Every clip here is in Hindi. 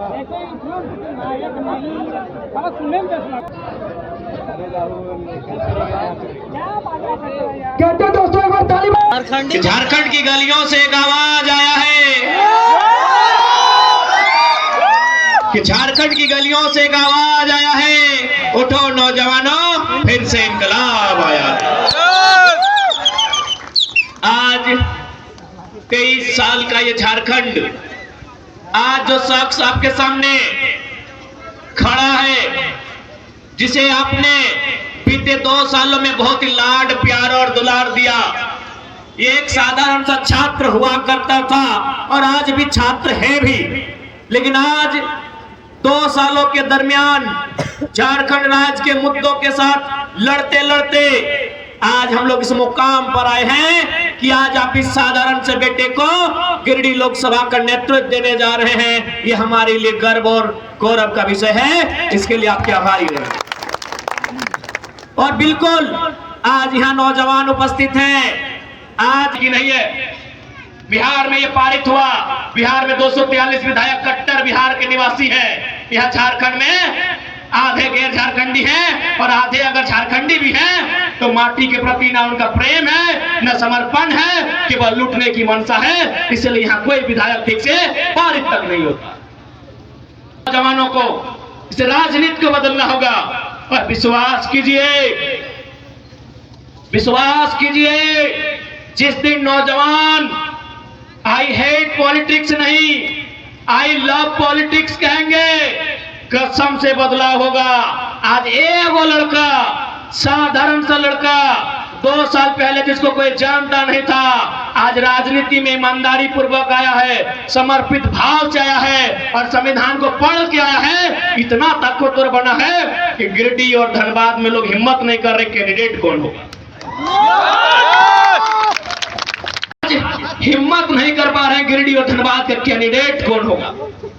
कहते दोस्तों एक बार ताली। झारखंड की गलियों से एक आवाज आया है कि झारखंड की गलियों से एक आवाज आया है, उठो नौजवानों फिर से इंकलाब आया है। आज 23 साल का ये झारखंड आज जो शख्स आपके सामने खड़ा है, जिसे आपने बीते 2 सालों में बहुत ही लाड प्यार और दुलार दिया, ये एक साधारण सा छात्र हुआ करता था और आज भी छात्र है भी, लेकिन आज 2 सालों के दरमियान झारखंड राज्य के मुद्दों के साथ लड़ते लड़ते आज हम लोग इस मुकाम पर आए हैं कि आज आप इस साधारण से बेटे को गिरिडीह लोकसभा का नेतृत्व देने जा रहे हैं। ये हमारे लिए गर्व और गौरव का विषय है, इसके लिए आपके आभारी हैं। और बिल्कुल आज यहाँ नौजवान उपस्थित हैं। आज की नहीं है, बिहार में ये पारित हुआ। बिहार में 243 विधायक कट्टर बिहार के निवासी हैं। यहाँ झारखंड में आधे गैर झारखंडी हैं और आधे अगर झारखंडी भी हैं तो माटी के प्रति ना उनका प्रेम है, न समर्पण है, केवल लूटने की मंशा है। इसलिए यहाँ कोई विधायक ठीक से पारित तक नहीं होता। जवानों को इस राजनीति को बदलना होगा और विश्वास कीजिए, विश्वास कीजिए, जिस दिन नौजवान आई हेट पॉलिटिक्स नहीं आई लव पॉलिटिक्स कहेंगे, कसम से बदलाव होगा। आज एक वो लड़का, साधारण सा लड़का 2 साल पहले जिसको कोई जानता नहीं था, आज राजनीति में ईमानदारी पूर्वक आया है, समर्पित भाव से आया है और संविधान को पढ़ के आया है। इतना ताकतवर बना है कि गिरिडीह और धनबाद में लोग हिम्मत नहीं कर रहे कैंडिडेट कौन होगा। हिम्मत नहीं कर पा रहे गिरिडीह और धनबाद का कैंडिडेट कौन होगा।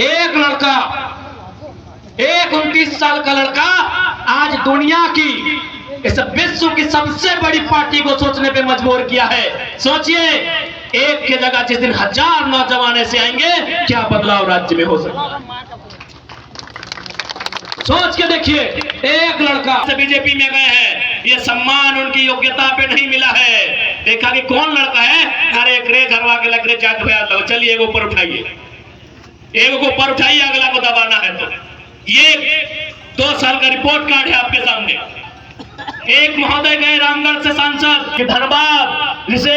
एक लड़का, एक 29 साल का लड़का आज दुनिया की, इस विश्व की सबसे बड़ी पार्टी को सोचने पे मजबूर किया है। सोचिए, एक की जगह जिस दिन 1000 नौजवान ऐसे आएंगे, क्या बदलाव राज्य में हो सकता। सोच के देखिए, एक लड़का से बीजेपी में गए हैं, ये सम्मान उनकी योग्यता पे नहीं मिला है। देखा कि कौन लड़का है, अरे एक रे घरवा के लग रहे जाट भैया, चलिए एक ऊपर उठाइए, एक ऊपर उठाइए, अगला को दबाना है। तो ये 2 साल का रिपोर्ट कार्ड है आपके सामने। एक महोदय गए रामगढ़ से सांसद कि धनबाद, जिसे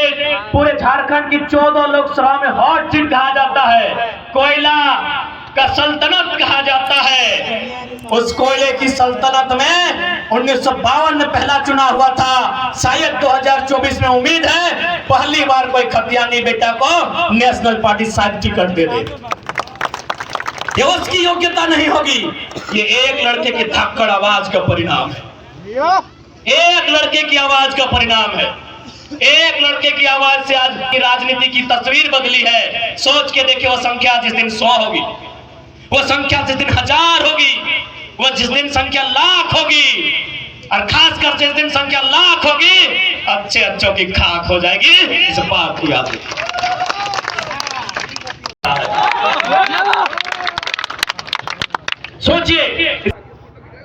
पूरे झारखंड की 14 लोकसभा में हॉट सीट कहा जाता है, कोयला का सल्तनत कहा जाता है, उस कोयले की सल्तनत में 1952 में पहला चुनाव हुआ था। शायद 2024 में उम्मीद है पहली बार कोई खतियानी बेटा को नेशनल पार्टी शायद टिकट दे दे। ये उसकी योग्यता नहीं होगी, ये एक लड़के की धक्कड़ आवाज का परिणाम है। एक लड़के की आवाज का परिणाम है। एक लड़के की आवाज से आज की राजनीति की तस्वीर बदली है। सोच के देखिए, वो संख्या जिस दिन 100 होगी, वो संख्या जिस दिन 1000 होगी, वो जिस दिन संख्या लाख होगी, और खासकर जिस दिन संख्या लाख होगी, अच्छे अच्छों की खाक हो जाएगी। इस बात की याद रखिए। सोचिए,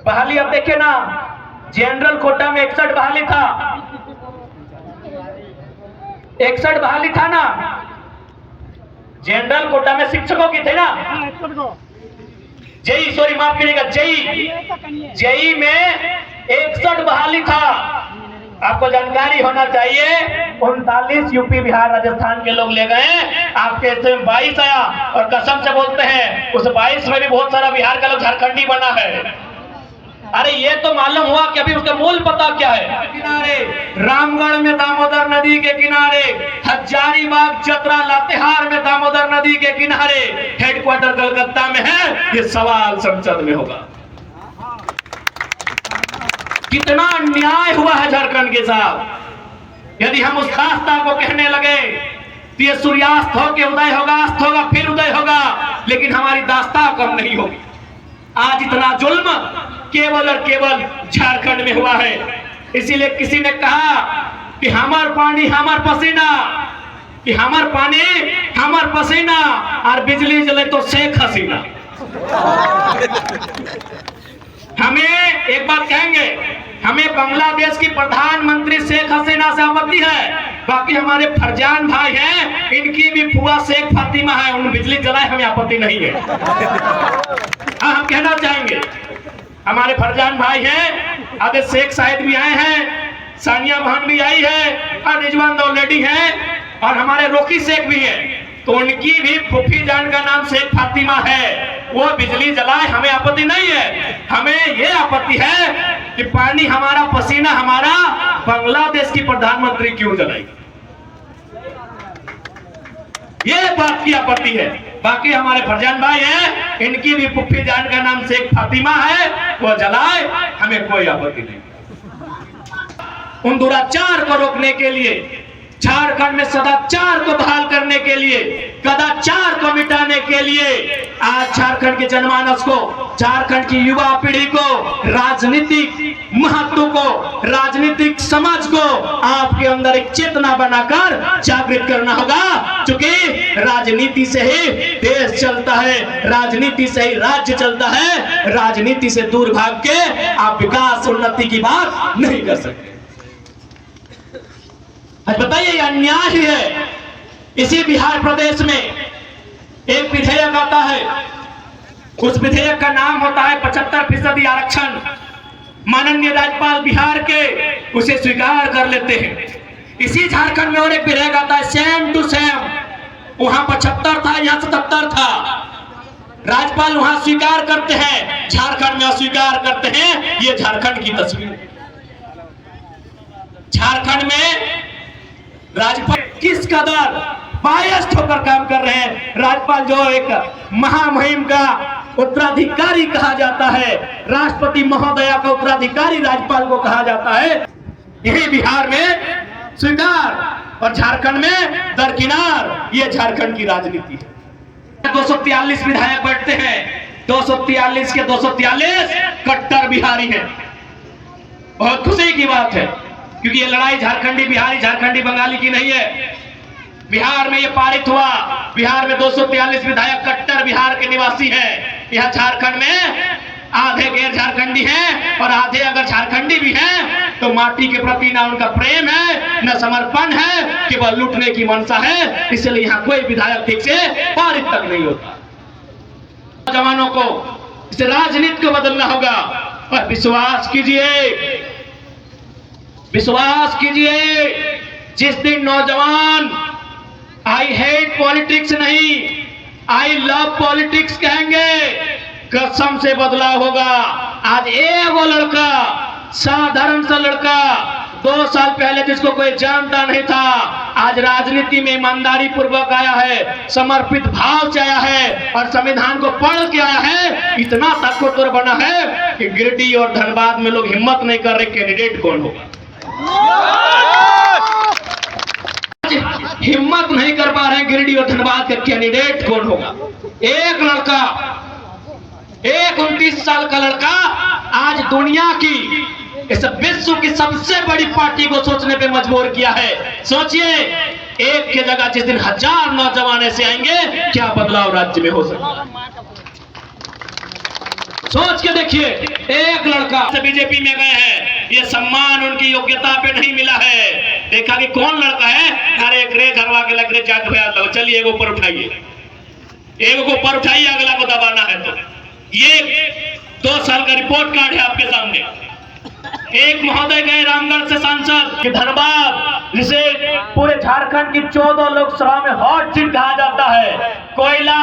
बहाली अब देखिए ना, जनरल कोटा में 61 बहाली था, 61 बहाली था ना, जनरल कोटा में शिक्षकों की थे ना, जेई, सॉरी माफ करिएगा, जेई में 61 बहाली था। आपको जानकारी होना चाहिए, 39 यूपी बिहार राजस्थान के लोग ले गए, आपके इसमें 22 आया, और कसम से बोलते हैं उस 22 में भी बहुत सारा बिहार का लोग झारखंडी बना है। अरे ये तो मालूम हुआ कि अभी उसका मूल पता क्या है। किनारे रामगढ़ में दामोदर नदी के किनारे, हजारीबाग, चतरा, लातेहार में दामोदर नदी के किनारे, हेडक्वार्टर कलकत्ता में है। ये सवाल संसद में होगा। कितना अन्याय हुआ है झारखंड के साथ। यदि हम उस खास्ता को कहने लगे तो ये सूर्यास्त हो के उदय होगा, अस्त होगा, फिर उदय होगा, लेकिन हमारी दास्तां कम नहीं होगी। आज इतना जुल्म केवल और केवल झारखंड में हुआ है। इसीलिए किसी ने कहा कि हमार पानी हमार पसीना, कि हमार पानी हमार पसीना, और बिजली जले तो शेख हसीना। हमें एक बात कहेंगे, हमें बांग्लादेश की प्रधानमंत्री शेख हसीना से आपत्ति है, बाकी हमारे फरजान भाई हैं, इनकी भी फुआ शेख फातिमा है, उन बिजली जलाए, हमें आपत्ति नहीं है। हाँ, हम कहना चाहेंगे हमारे फरजान भाई हैं, आधे शेख साहिद भी आए हैं, सानिया बहन भी आई है, और रिजवान दौलेडी है, और हमारे रोकी शेख भी है, तो उनकी भी फूफी जान का नाम शेख फातिमा है, वो बिजली जलाए, हमें आपत्ति नहीं है। हमें ये आपत्ति है कि पानी हमारा, पसीना हमारा, बांग्लादेश की प्रधानमंत्री क्यों जलाई, ये बात की आपत्ति है। बाकी हमारे फरजान भाई हैं, इनकी भी फूफी जान का नाम शेख फातिमा है, वो जलाए, हमें कोई आपत्ति नहीं। उन दुराचार को रोकने के लिए, झारखंड में सदाचार को बहाल करने के लिए, कदाचार को मिटाने के लिए आज झारखंड के जनमानस को, झारखंड की युवा पीढ़ी को, राजनीतिक महत्व को, राजनीतिक समझ को आपके अंदर एक चेतना बनाकर जागृत करना होगा, क्योंकि राजनीति से ही देश चलता है, राजनीति से ही राज्य चलता है। राजनीति से दूर भाग के आप विकास उन्नति की बात नहीं कर सकते। बताइए, ये अन्याय ही है। इसी बिहार प्रदेश में एक विधेयक आता है, उस विधेयक का नाम होता है 75% आरक्षण। माननीय राज्यपाल बिहार के उसे स्वीकार कर लेते हैं। इसी झारखंड में और एक विधेयक आता है, सेम टू सेम, वहां 75 था, यहां 77 था। राज्यपाल वहां स्वीकार करते हैं, झारखंड में अस्वीकार करते हैं। ये झारखंड की तस्वीर। झारखंड में राज्यपाल किस कदर बायस्ड होकर काम कर रहे हैं। राज्यपाल जो एक महामहिम का उत्तराधिकारी कहा जाता है, राष्ट्रपति महोदया का उत्तराधिकारी राज्यपाल को कहा जाता है, यही बिहार में स्वीकार और झारखंड में दरकिनार। ये झारखंड की राजनीति है। 243 विधायक बैठते हैं, 243 के 243 कट्टर बिहारी हैं। बहुत खुशी की बात है, क्योंकि ये लड़ाई झारखंडी बिहारी, झारखंडी बंगाली की नहीं है। बिहार में ये पारित हुआ। बिहार में 243 विधायक कट्टर बिहार के निवासी हैं। यहाँ झारखंड में आधे गैर झारखंडी हैं और आधे अगर झारखंडी भी हैं तो माटी के प्रति ना उनका प्रेम है, न समर्पण है, केवल लूटने की मंशा है। इसलिए यहाँ कोई विधायक ठीक से पारित तक नहीं होता। जवानों को इस राजनीति को बदलना होगा और विश्वास कीजिए, विश्वास कीजिए, जिस दिन नौजवान आई हेट पॉलिटिक्स नहीं, आई लव पॉलिटिक्स कहेंगे, कसम से बदलाव होगा। आज एक वो लड़का, साधारण सा लड़का, 2 साल पहले जिसको कोई जानता नहीं था, आज राजनीति में ईमानदारी पूर्वक आया है, समर्पित भाव से आया है और संविधान को पढ़ के आया है। इतना ताकतवर बना है कि गिरिडीह और धनबाद में लोग हिम्मत नहीं कर रहे कैंडिडेट कौन होगा। हिम्मत नहीं कर पा रहे गिरिडीह और धनबाद का कैंडिडेट कौन होगा। एक लड़का, एक 29 साल का लड़का आज दुनिया की, इस विश्व की सबसे बड़ी पार्टी को सोचने पे मजबूर किया है। सोचिए, एक की जगह जिस दिन 1000 नौजवान ऐसे आएंगे, क्या बदलाव राज्य में हो सकता है। सोच के देखिए, एक लड़का से बीजेपी में गए हैं, ये सम्मान उनकी योग्यता पे नहीं मिला है। देखा कि कौन लड़का है, अरे एक रे घरवा के लग रहे जाट भैया, चलिए एक ऊपर उठाइए, एक को ऊपर उठाइए, अगला को दबाना है। तो ये 2 साल का रिपोर्ट कार्ड है आपके सामने। एक महोदय गए रामगढ़ से सांसद कि धनबाद, जिसे पूरे झारखंड की 14 लोकसभा में हॉट सीट कहा जाता है, कोयला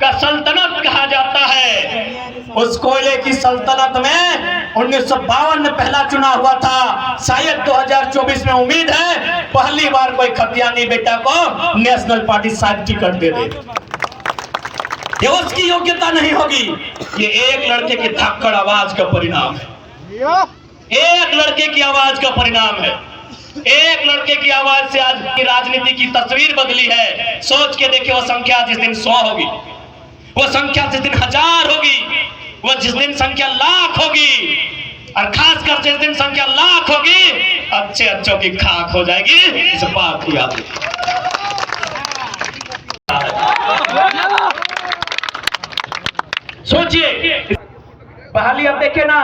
का सल्तनत कहा जाता है। उस कोयले की सल्तनत में 1952 में पहला चुनाव हुआ था। शायद 2024 में उम्मीद है पहली बार कोई खतियानी बेटा को नेशनल पार्टी शायद टिकट दे दे। ये उसकी योग्यता नहीं होगी, ये एक लड़के की धक्कड़ आवाज का परिणाम है। एक लड़के की आवाज का परिणाम है। एक लड़के की आवाज से आज की राजनीति की तस्वीर बदली है। सोच के देखिए, वो संख्या जिस दिन 100 होगी, वो संख्या जिस दिन 1000 होगी, वो जिस दिन संख्या लाख होगी, और खासकर जिस दिन संख्या लाख होगी, अच्छे अच्छों की खाक हो जाएगी। इस बात की याद रखिए। सोचिए, बहाली अब देखिए ना,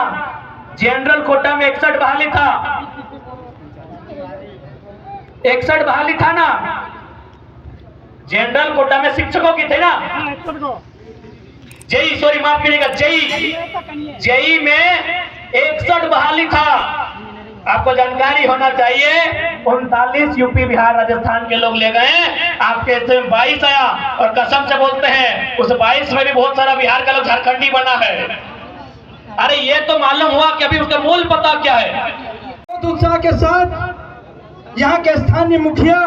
जनरल कोटा में 61 बहाली था, 61 बहाली था ना, जनरल कोटा में शिक्षकों की थे ना, जेई, सॉरी माफ करिएगा, जेई में 61 बहाली था। आपको जानकारी होना चाहिए, 39 यूपी बिहार राजस्थान के लोग ले गए, आपके इसमें 22 आया, और कसम से बोलते हैं उस 22 में भी बहुत सारा बिहार का लोग झारखंडी बना है। अरे ये तो मालूम हुआ कि अभी उसका मूल पता क्या है। बहुत उत्साह के साथ यहाँ के स्थानीय मुखिया